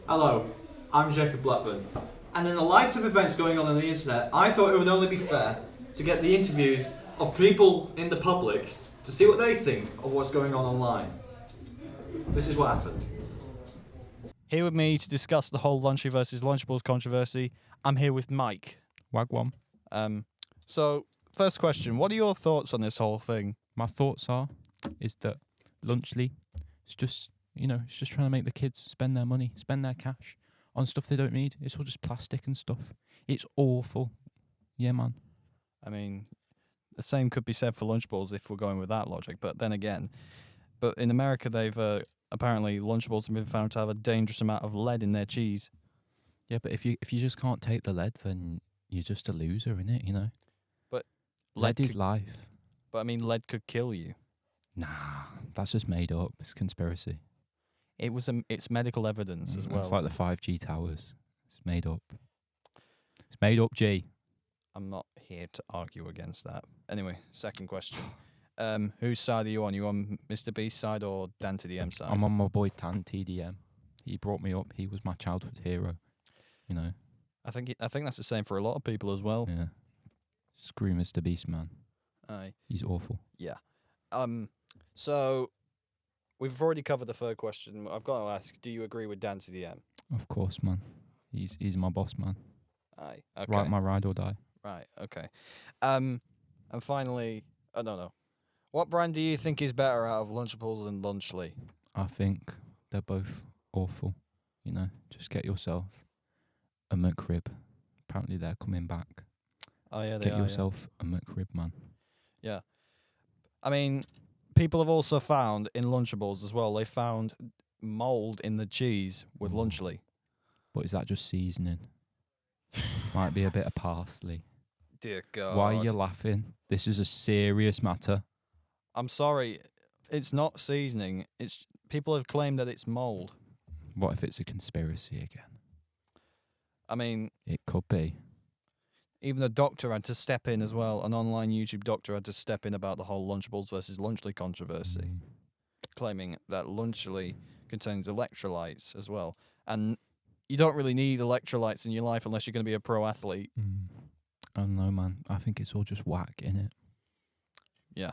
Hello, I'm Jacob Blackburn, and in the light of events going on the internet, I thought it would only be fair to get the interviews of people in the public to see what they think of what's going on online. This is what happened. Here with me to discuss the whole Lunchy versus Lunchables controversy, I'm here with Mike. Wagwan. So, first question, what are your thoughts on this whole thing? My thoughts is that Lunchly is just, it's just trying to make the kids spend their money, spend their cash on stuff they don't need. It's all just plastic and stuff. It's awful. Yeah, man. I mean, the same could be said for Lunchables if we're going with that logic, but then again, in America they've apparently Lunchables have been found to have a dangerous amount of lead in their cheese. Yeah, but if you just can't take the lead, then you're just a loser, innit, But lead is life. But I mean, lead could kill you. Nah, that's just made up. It's conspiracy. It's medical evidence as well. It's like the 5G towers. It's made up. It's made up, G. I'm not here to argue against that. Anyway, second question. Whose side are you on? You on Mr. Beast's side or Dan TDM side? I'm on my boy Tan TDM. He brought me up. He was my childhood hero. I think that's the same for a lot of people as well. Yeah. Screw Mr. Beast, man. Aye. He's awful. Yeah. So we've already covered the third question. I've got to ask, do you agree with Dan TDM? Of course, man. He's my boss, man. Aye. Okay. Right, my ride or die. Right. Okay. And finally, I don't know. What brand do you think is better out of Lunchables and Lunchly? I think they're both awful. Just get yourself a McRib. Apparently they're coming back. Oh yeah, Get yourself a McRib, man. Yeah. I mean, people have also found in Lunchables as well. They found mold in the cheese with Lunchly. But is that just seasoning? Might be a bit of parsley. Dear God. Why are you laughing? This is a serious matter. I'm sorry. It's not seasoning. People have claimed that it's mold. What if it's a conspiracy again? I mean, it could be. Even a doctor had to step in as well. An online YouTube doctor had to step in about the whole Lunchables versus Lunchly controversy, claiming that Lunchly contains electrolytes as well. And you don't really need electrolytes in your life unless you're going to be a pro athlete. I don't know, man. I think it's all just whack, innit? Yeah.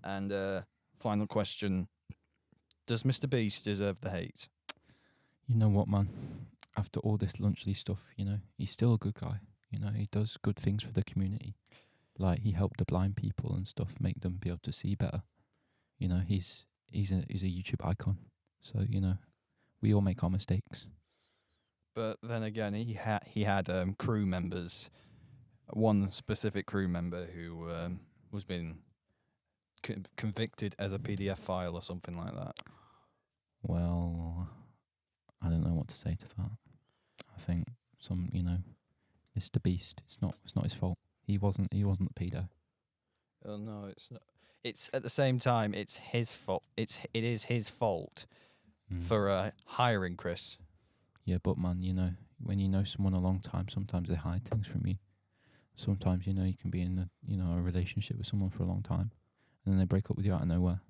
And final question. Does Mr. Beast deserve the hate? You know what, man? After all this Lunchly stuff, he's still a good guy. He does good things for the community. Like, he helped the blind people and stuff, make them be able to see better. He's a YouTube icon. So, we all make our mistakes. But then again, he had crew members. One specific crew member who was being convicted as a PDF file or something like that. Well, I don't know what to say to that. I think Mr. Beast. It's not his fault. He wasn't the pedo. Oh no, it's not. It's at the same time, it's his fault. It is his fault for hiring Chris. Yeah, but man, when you know someone a long time, sometimes they hide things from you. Sometimes you can be in a relationship with someone for a long time, and then they break up with you out of nowhere.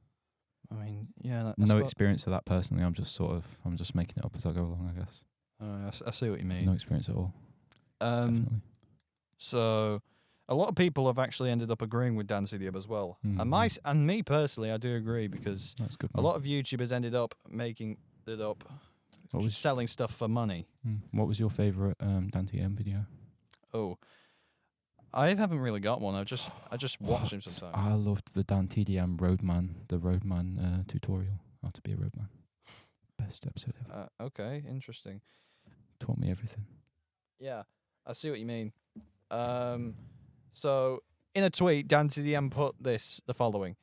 I mean, yeah. No experience of that personally. I'm just making it up as I go along, I guess. I see what you mean. No experience at all. Definitely. So a lot of people have actually ended up agreeing with Dan CDM as well. And me personally, I do agree because that's good, a lot of YouTubers ended up making it up, selling stuff for money. What was your favourite Dan TDM video? Oh, I haven't really got one. I just watch him sometimes. I loved the Dan TDM Roadman tutorial, how to be a roadman. Best episode ever. Okay, interesting. Taught me everything. Yeah, I see what you mean. So in a tweet, Dan TDM put the following: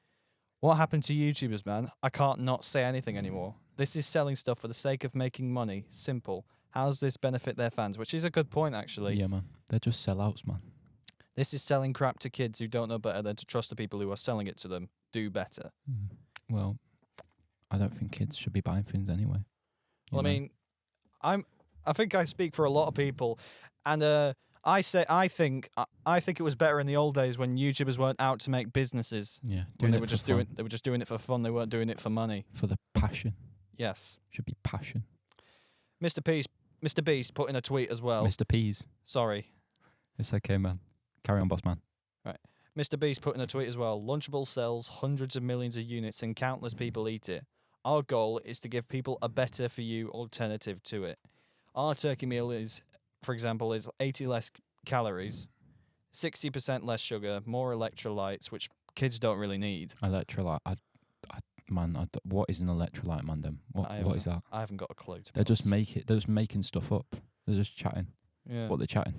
"What happened to YouTubers, man? I can't not say anything anymore. This is selling stuff for the sake of making money. Simple. How does this benefit their fans?" Which is a good point, actually. Yeah, man. They're just sellouts, man. This is selling crap to kids who don't know better than to trust the people who are selling it to them. Do better. Well, I don't think kids should be buying things anyway. Well, I mean, I think I speak for a lot of people, and I think it was better in the old days when YouTubers weren't out to make businesses. Yeah, when they were just doing it for fun. They weren't doing it for money. For the passion. Yes, Should be passion. Mr. Beast put in a tweet as well. Mr. Peas. Sorry. It's okay, man. Carry on, boss man. Mr. Beast put in a tweet as well. Lunchable sells hundreds of millions of units and countless people eat it. Our goal is to give people a better for you alternative to it. Our turkey meal is, for example, is 80 less calories, 60% less sugar, more electrolytes, which kids don't really need. Electrolyte. What is an electrolyte, man? Then what is that? I haven't got a clue. They're just making stuff up. They're just chatting. Yeah. What they're chatting.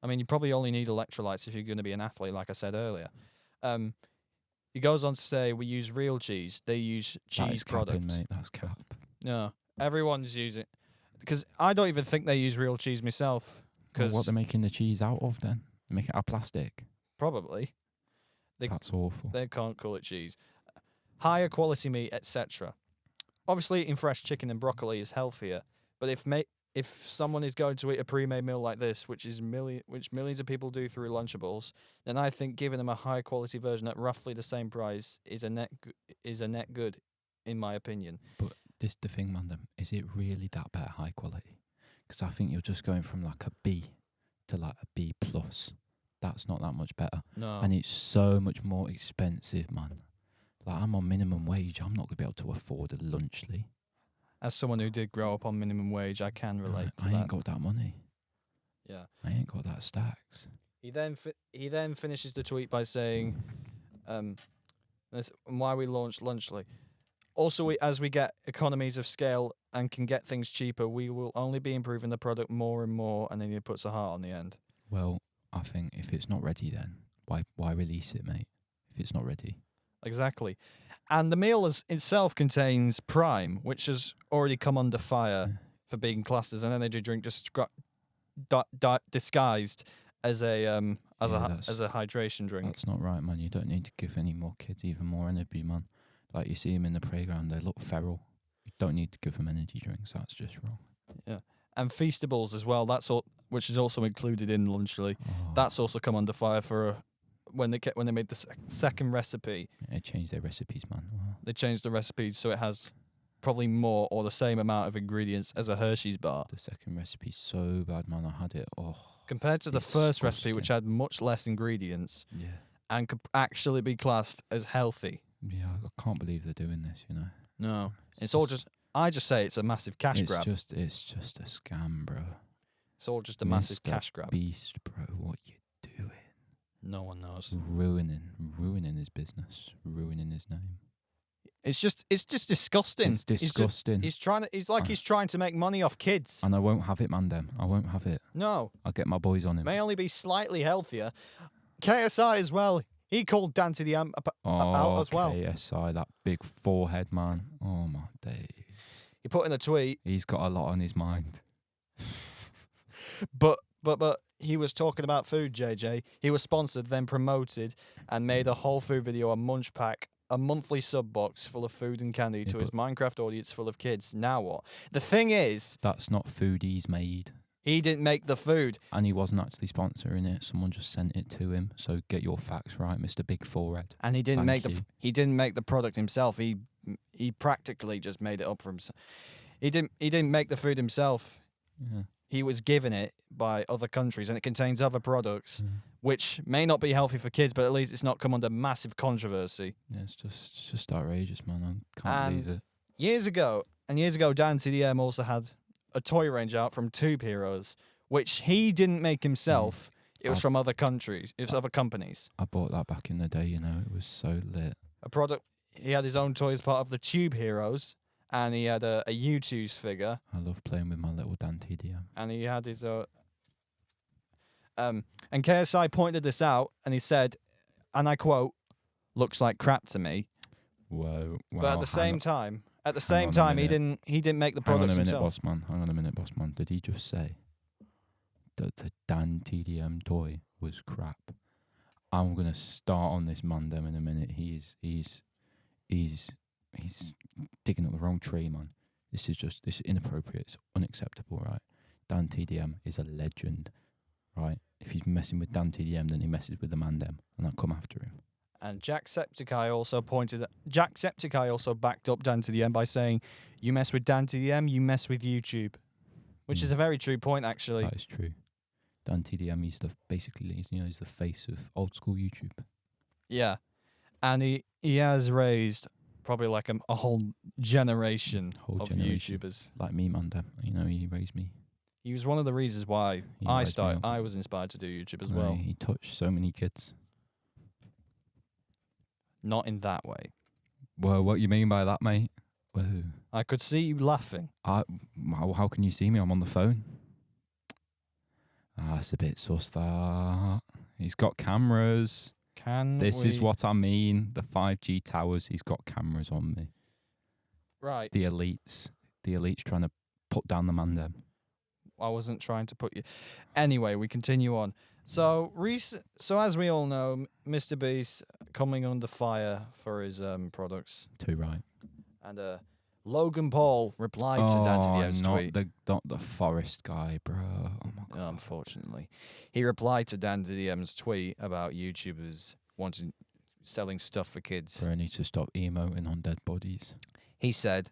I mean, you probably only need electrolytes if you're going to be an athlete, like I said earlier. He goes on to say, we use real cheese. They use That cheese is capping, products. mate. That's cap. No, everyone's using. Because I don't even think they use real cheese myself. Well, Because what they're making the cheese out of then? They make it out of plastic. probably That's awful. they can't call it cheese. Higher quality meat, etc. Obviously, eating fresh chicken and broccoli is healthier. But if someone is going to eat a pre-made meal like this, which millions of people do through Lunchables, then I think giving them a high quality version at roughly the same price is a net good, in my opinion. But this the thing, man. Is it really that better high quality? Because I think you're just going from like a B to like a B plus. That's not that much better, No, and it's so much more expensive, man. Like I'm on minimum wage. I'm not gonna be able to afford a lunchly. as someone who did grow up on minimum wage, I can relate to I that. ain't got that money. Yeah. I ain't got that stacks. He then finishes the tweet by saying, why we launched Lunchly. Also, as we get economies of scale and can get things cheaper, we will only be improving the product more and more. And then he puts a heart on the end. Well, I think if it's not ready, then why release it, mate? If it's not ready. Exactly. And the meal itself contains Prime, which has already come under fire for being classed as an energy drink disguised as a hydration drink. That's not right, man. You don't need to give any more kids even more energy, man. Like you see them in the playground, they look feral. You don't need to give them energy drinks. That's just wrong. Yeah. And Feastables as well. That's all, which is also included in Lunchly. Oh, That's also come under fire for when they made the second recipe. they changed their recipes, man. Wow. They changed the recipe so it has probably more or the same amount of ingredients as a Hershey's bar. The second recipe's so bad, man. I had it. Oh, Compared to the first recipe, which had much less ingredients yeah. and could actually be classed as healthy. Yeah, I can't believe they're doing this, you know. No. It's all just... I just say it's a massive cash It's grab. just a scam, bro. It's all just a massive Mr. cash grab. Beast, bro. What you doing? No one knows. Ruining his business, ruining his name. It's just disgusting. It's disgusting. He's trying to make money off kids. And I won't have it, man. I won't have it. No. I'll get my boys on him. May only be slightly healthier. KSI as well. He called Dante the Amp out as well. KSI, that big forehead, man. Oh my days. He put in a tweet, He's got a lot on his mind. but he was talking about food, JJ. He was sponsored, then promoted, and made a whole food video on Munch Pack, a monthly sub box full of food and candy Yeah, to his but- Minecraft audience full of kids. Now what? The thing is, That's not food he's made. he didn't make the food. And he wasn't actually sponsoring it. Someone just sent it to him. So get your facts right, Mr. Big Forehead. And he didn't Thank make you. he didn't make the product himself. He practically just made it up for himself. He didn't make the food himself. Yeah. He was given it by other countries, and it contains other products Yeah. which may not be healthy for kids, but at least it's not come under massive controversy. Yeah, it's just outrageous, man. I can't believe it. Years ago, Dan CDM also had a toy range out from Tube Heroes, which he didn't make himself. It was from other countries. It was other companies. I bought that back in the day, you know. It was so lit. A product. He had his own toy as part of the Tube Heroes, and he had a U2's figure, I love playing with my little Dan TDM. and he had his. And KSI pointed this out, and he said, and I quote, "Looks like crap to me." Whoa. Wow, But at the hang same on- time, on a he minute. didn't make the Hang on products a minute, himself. boss man. Hang on a minute, boss man. Did he just say that the Dan TDM toy was crap? I'm gonna start on this man them in a minute. He's digging up the wrong tree, man. This is inappropriate. It's unacceptable, right? Dan TDM is a legend, right? If he's messing with Dan TDM, then he messes with the man them, and I'll come after him. And Jacksepticeye also backed up Dan to the M by saying, "You mess with Dan to the M, you mess with YouTube." which is a very true point, actually. That is true. Dan TDM, he's he's the face of old school YouTube. Yeah, and he has raised probably like a whole generation of YouTubers. Like me, Mandem. He raised me. He was one of the reasons why He I raised me up. I was inspired to do YouTube as well. He touched so many kids. Not in that way. Well, what you mean by that, mate? Whoa. I could see you laughing. How can you see me? I'm on the phone. That's a bit sus, that. He's got cameras. This is what I mean. The 5G towers, he's got cameras on me. Right. The elites trying to put down the Mandem. I wasn't trying to put you. Anyway, we continue on. So as we all know, Mr. Beast coming under fire for his products. Too right. And Logan Paul replied to Dan TDM's tweet. Not the forest guy, bro. Oh my god. Unfortunately, he replied to Dan TDM's tweet about YouTubers selling stuff for kids. Bro, I need to stop emoting on dead bodies. He said,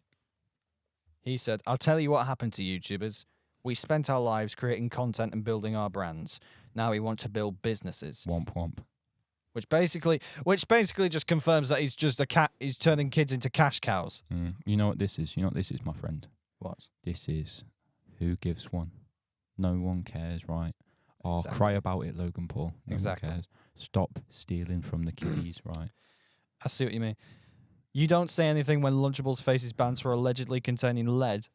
"I'll tell you what happened to YouTubers. We spent our lives creating content and building our brands. Now we want to build businesses." Womp womp. Which basically just confirms that he's just he's turning kids into cash cows. You know what this is? My friend? What? This is who gives one. No one cares, right? Oh, Exactly. cry about it, Logan Paul. No Exactly. one cares. Stop stealing from the kiddies, right? I see what you mean. You don't say anything when Lunchables faces bans for allegedly containing lead,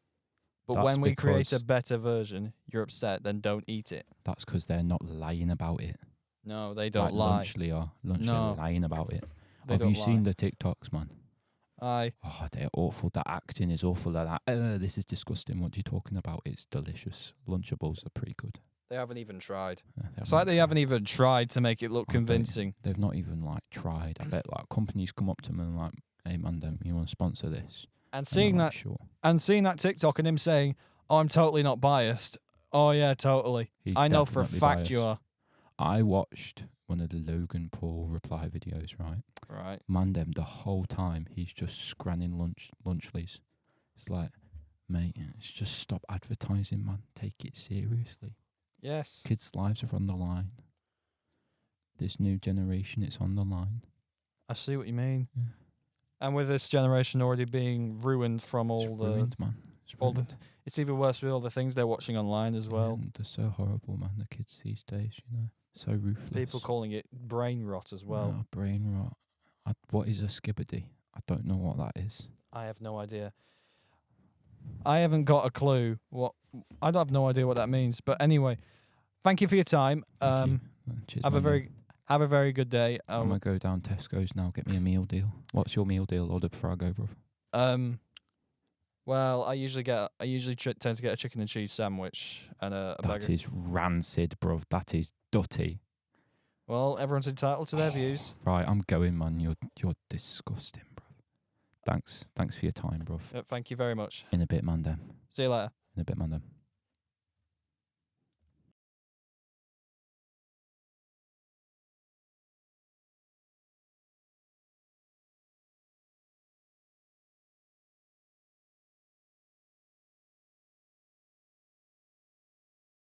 but That's when we create a because- better version, you're upset, then don't eat it. That's because they're not lying about it. No, they don't like lie. Lunchley are. No. Lying about it. They Have don't you seen lie. the TikToks, man? Aye. Oh, they're awful. The acting is awful. They're like, this is disgusting. What are you talking about? It's delicious. Lunchables are pretty good. They haven't even tried. Yeah, It's like they haven't even tried to make it look Oh, don't- convincing. They've not even tried. I bet companies come up to them and like, hey man, you want to sponsor this? And And seeing they're that like, sure. and seeing that TikTok and him saying, "Oh, I'm totally not biased." Oh yeah, totally. He's I know for a definitely fact you biased. are. I watched one of the Logan Paul reply videos, right? Right. Mandem, the whole time, he's just scranning lunchlies. It's like, mate, it's just stop advertising, man. Take it seriously. Yes. Kids' lives are on the line. This new generation, it's on the line. I see what you mean. Yeah. And with this generation already being ruined from It's all the ruined, man. It's all the- ruined. it's even worse with all the things they're watching online as well. And they're so horrible, man. The kids these days, so ruthless. People calling it brain rot as well. Oh, brain rot. What is a skibbity? I don't know what that is. I have no idea. I haven't got a clue I have no idea what that means. But anyway, thank you for your time. Thank you. Cheers, Have a Mandem. very good day. I'm gonna go down Tesco's now. Get me a meal deal. What's your meal deal order before I go, bruv? Well, I usually tend to get a chicken and cheese sandwich and a That burger. is rancid, bruv. That is dutty. Well, everyone's entitled to their views. Right, I'm going, man. You're disgusting, bruv. Thanks for your time, bruv. Thank you very much. In a bit, Mandem. See you later. In a bit, Mandem.